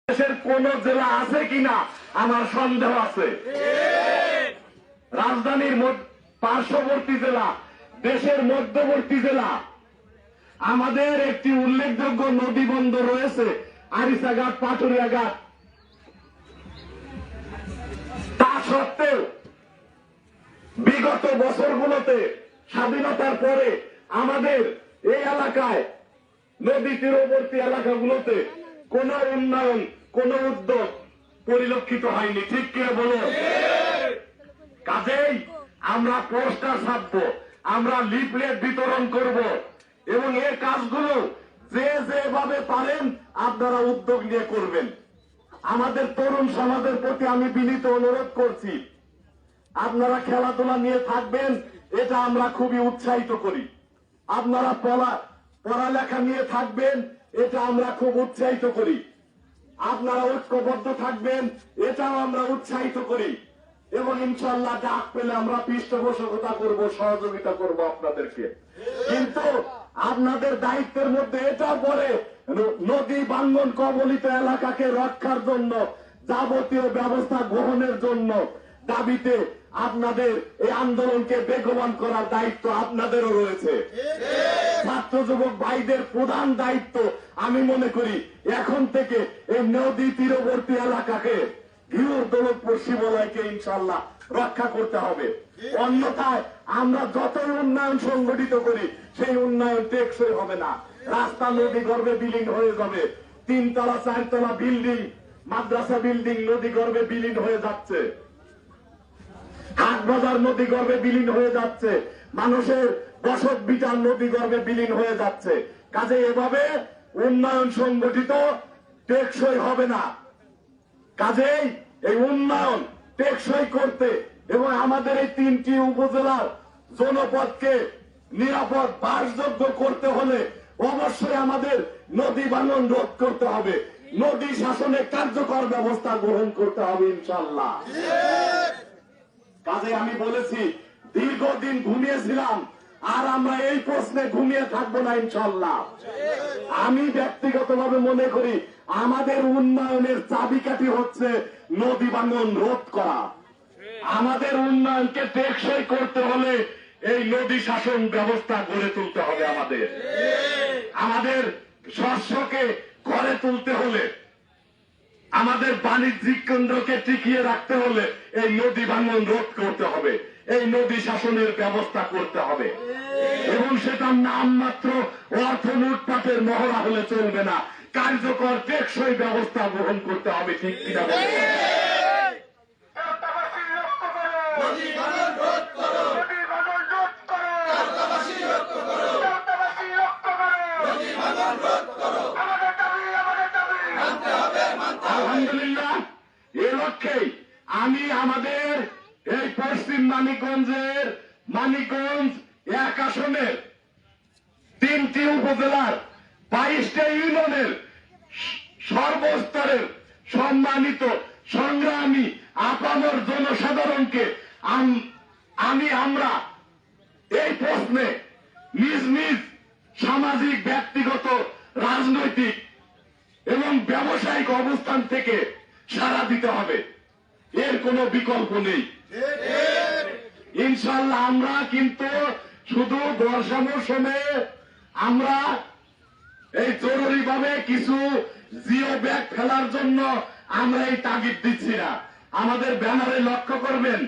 দেশের কোন জেলা আছে কিনা আমার সন্দেহ আছে। রাজধানীর পার্শ্ববর্তী জেলা, দেশের মধ্যবর্তী জেলা, আমাদের একটি উল্লেখযোগ্য নদী বন্দর রয়েছে আরিচাঘাট, পাটুরিয়াঘাট। তা সত্ত্বেও বিগত বছরগুলোতে স্বাধীনতার পরে আমাদের এই এলাকায়, নদী তীরবর্তী এলাকাগুলোতে কোন উন্নয়ন, কোন উদ্যোগ পরিলক্ষিত হয়নি। ঠিক কি বলো? কাজেই আমরা পোস্টার ছাপবো, আমরা লিফলেট বিতরণ করব এবং এই কাজগুলো যে যেভাবে পারেন আপনারা উদ্যোগ নিয়ে করবেন। আমাদের তরুণ সমাজের প্রতি আমি বিনীত অনুরোধ করছি, আপনারা খেলাধুলা নিয়ে থাকবেন, এটা আমরা খুবই উৎসাহিত করি। আপনারা পড়ালেখা নিয়ে থাকবেন, এটা আমরা খুব উৎসাহিত করি। আপনারা ঐক্যবদ্ধ থাকবেন, এটাও আমরা উৎসাহিত করি এবং ইনশাআল্লাহ ডাক পেলে আমরা পৃষ্ঠপোষকতা করব, সহযোগিতা করব আপনাদেরকে। কিন্তু আপনাদের দায়িত্বের মধ্যে এটাও পড়ে নদী ভাঙ্গন কবলিত এলাকাকে রক্ষার জন্য যাবতীয় ব্যবস্থা গ্রহণের জন্য দাবিতে আপনাদের এই আন্দোলনকে বেগবান করার দায়িত্ব আপনাদেরও রয়েছে। ছাত্র যুবক ভাইদের প্রধান দায়িত্ব আমি মনে করি এখন থেকে এই নদী তীরবর্তী এলাকাকে, ঘিউর দৌলত পশ্চিমবঙ্গকে ইনশাআল্লাহ রক্ষা করতে হবে। অন্যথায় আমরা যতই উন্নয়ন সংগঠিত করি সেই উন্নয়ন টেকসই হবে না। রাস্তা নদী গর্ভে বিলীন হয়ে যাবে, 3 তলা 4 তলা বিল্ডিং, মাদ্রাসা বিল্ডিং নদী গর্ভে বিলীন হয়ে যাচ্ছে, হাট বাজার নদী গর্ভে বিলীন হয়ে যাচ্ছে, মানুষের বসত বিটার নদী গর্ভে বিলীন হয়ে যাচ্ছে। কাজে এভাবে উন্নয়ন সংগঠিত টেকসই হবে না। কাজেই এই উন্নয়ন টেকসই করতে এবং আমাদের এই 3টি উপজেলার জনপদকে নিরাপদ বাসযোগ্য করতে হলে অবশ্যই আমাদের নদী ভাঙন রোধ করতে হবে, নদী শাসনে কার্যকর ব্যবস্থা গ্রহণ করতে হবে ইনশাআল্লাহ। কাজে আমি বলেছি দীর্ঘদিন ঘুমিয়েছিলাম, আর আমরা এই প্রশ্নে ঘুমিয়ে থাকবো না ইনশাআল্লাহ। আমি ব্যক্তিগতভাবে মনে করি আমাদের উন্নয়নের চাবিকাঠি হচ্ছে নদী ভাঙন রোধ করা। আমাদের উন্নয়নকে টেকসই করতে হলে এই নদী শাসন ব্যবস্থা গড়ে তুলতে হবে। আমাদের শস্যকে গড়ে তুলতে হলে, আমাদের বাণিজ্যিক কেন্দ্রকে টিকিয়ে রাখতে হলে এই নদী ভাঙন রোধ করতে হবে, এই নদী শাসনের ব্যবস্থা করতে হবে এবং সেটার নাম মাত্র অর্থ লুটপাটের মহড়া হলে চলবে না, কার্যকর টেকসই ব্যবস্থা গ্রহণ করতে হবে। ঠিক কিনা বলে? আলহামদুলিল্লাহ, এ লক্ষ্যেই আমি আমাদের এই পশ্চিম মানিকগঞ্জের মানিকগঞ্জ 1 আসনের 3টি উপজেলার 22টা ইউনিয়নের সর্বস্তরের সম্মানিত সংগ্রামী আপামর জনসাধারণকে আমরা এই প্রশ্নে নিজ নিজ সামাজিক, ব্যক্তিগত, রাজনৈতিক এবং ব্যবসায়িক অবস্থান থেকে সাড়া দিতে হবে, এর কোনো বিকল্প নেই ইনশাআল্লাহ। আমরা কিন্তু শুধু বর্ষা মৌসুমে আমরা এই জরুরিভাবে কিছু জিও ব্যাগ ফেলার জন্য আমরা এই তাগিদ দিচ্ছি না। আমাদের ব্যানারে লক্ষ্য করবেন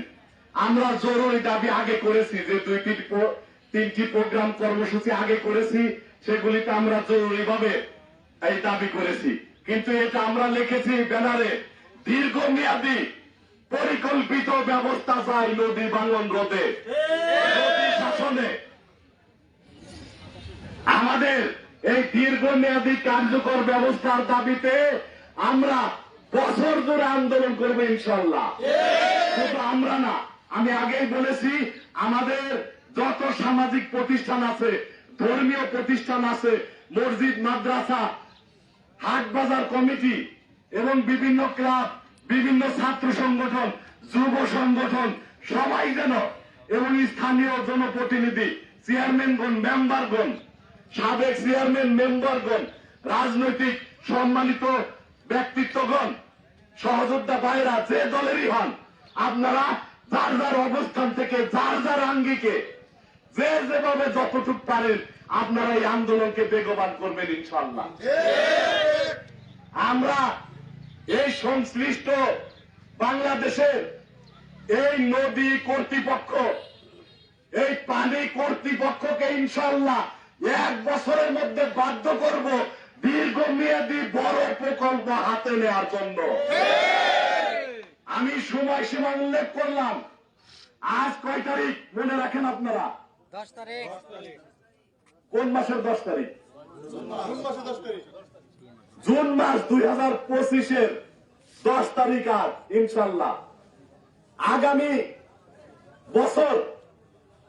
আমরা জরুরি দাবি আগে করেছি, যে 2-3টি প্রোগ্রাম কর্মসূচি আগে করেছি, সেগুলিতে আমরা জরুরিভাবে এই দাবি করেছি। কিন্তু এটা আমরা লিখেছি ব্যানারে দীর্ঘমেয়াদী পরিকল্পিত ব্যবস্থা চাই নদী ভাঙন রোধে, নদী শাসনে। আমাদের এই দীর্ঘমেয়াদী কার্যকর ব্যবস্থার দাবিতে আমরা বছর ধরে আন্দোলন করবো ইনশাআল্লাহ। শুধু আমরা না, আমি আগেই বলেছি আমাদের যত সামাজিক প্রতিষ্ঠান আছে, ধর্মীয় প্রতিষ্ঠান আছে, মসজিদ, মাদ্রাসা, হাট বাজার কমিটি এবং বিভিন্ন ক্লাব, বিভিন্ন ছাত্র সংগঠন, যুব সংগঠন, সবাই যেন এবং স্থানীয় জনপ্রতিনিধি, চেয়ারম্যানগণ, মেম্বারগণ, সাবেক চেয়ারম্যান, মেম্বারগণ, রাজনৈতিক সম্মানিত ব্যক্তিত্বগণ, সহযোদ্ধা ভাইরা যে দলেরই হন, আপনারা যার যার অবস্থান থেকে যার যার আঙ্গিকে যে যেভাবে যতটুক পারেন আপনারা এই আন্দোলনকে বেগবান করবেন ইনশাআল্লাহ। আমরা এই সংশ্লিষ্ট বাংলাদেশের এই নদী কর্তৃপক্ষ, এই পানি কর্তৃপক্ষকে ইনশাআল্লাহ 1 বছরের মধ্যে বাধ্য করব দীর্ঘমেয়াদী বড় প্রকল্প হাতে নেওয়ার জন্য। আমি সময়সীমা উল্লেখ করলাম। আজ কয় তারিখ মনে রাখেন আপনারা? 10 তারিখ। কোন মাসের 10 তারিখ? জুন মাস 2025-এর 10 তারিখ। আর ইনশাআল্লাহ আগামী বছর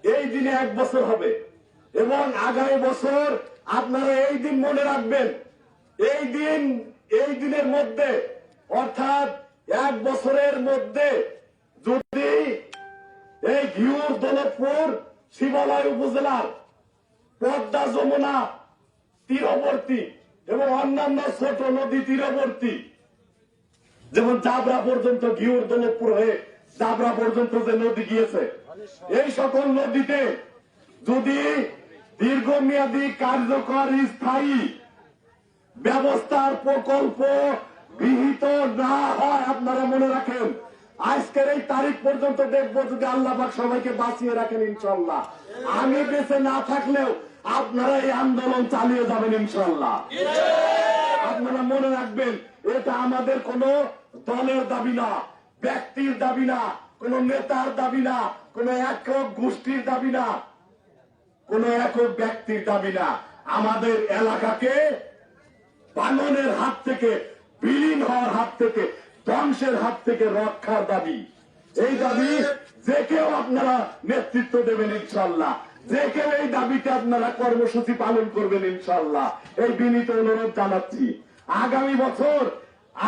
এই দিনে 1 বছর হবে এবং আগামী বছর আপনারা এই দিন মনে রাখবেন। এই দিনের মধ্যে অর্থাৎ 1 বছরের মধ্যে যদি এই ঘিউর দৌলতপুর শিবালয় উপজেলার পদ্মা যমুনা তীরবর্তী এবং অন্যান্য ছোট নদী তীরবর্তী, যেমন জাবরা পর্যন্ত, ঘিউর দৌলতপুর হয়ে জাবরা পর্যন্ত যে নদী গিয়েছে, এই সকল নদীতে যদি দীর্ঘমেয়াদী কার্যকর স্থায়ী ব্যবস্থার প্রকল্প গৃহীত না হয়, আপনারা মনে রাখেন আজকের এই তারিখ পর্যন্ত দেখবো যদি আল্লাহ পাক সবাইকে বাঁচিয়ে রাখেন ইনশাআল্লাহ, আমি বেঁচে না থাকলেও আপনারা এই আন্দোলন চালিয়ে যাবেন ইনশাআল্লাহ। আপনারা মনে রাখবেন এটা আমাদের কোন দলের দাবি না, ব্যক্তির দাবি না, কোন নেতার দাবি না, কোন একক গোষ্ঠীর দাবি না, কোন একক ব্যক্তির দাবি না। আমাদের এলাকাকে ভাঙনের হাত থেকে, বিলীন হওয়ার হাত থেকে, ধ্বংসের হাত থেকে রক্ষার দাবি। এই দাবি যে কেউ আপনারা নেতৃত্ব দেবেন ইনশাআল্লাহ, যে কেউ এই দাবিতে আপনারা কর্মসূচি পালন করবেন ইনশাআল্লাহ, এই বিনীত অনুরোধ জানাচ্ছি। আগামী বছর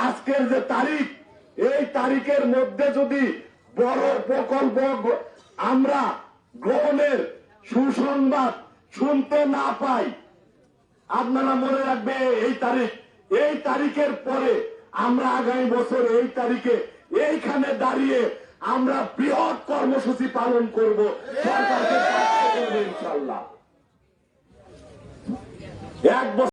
আজকের যে তারিখ, এই তারিখের মধ্যে যদি বড় প্রকল্প আমরা গ্রহণের সুসংবাদ শুনতে না পাই, আপনারা মনে রাখবে এই তারিখের পরে আমরা আগামী বছর এই তারিখে এইখানে দাঁড়িয়ে আমরা বৃহৎ কর্মসূচি পালন করব, সরকারকে ইনশাআল্লাহ। 1 বছর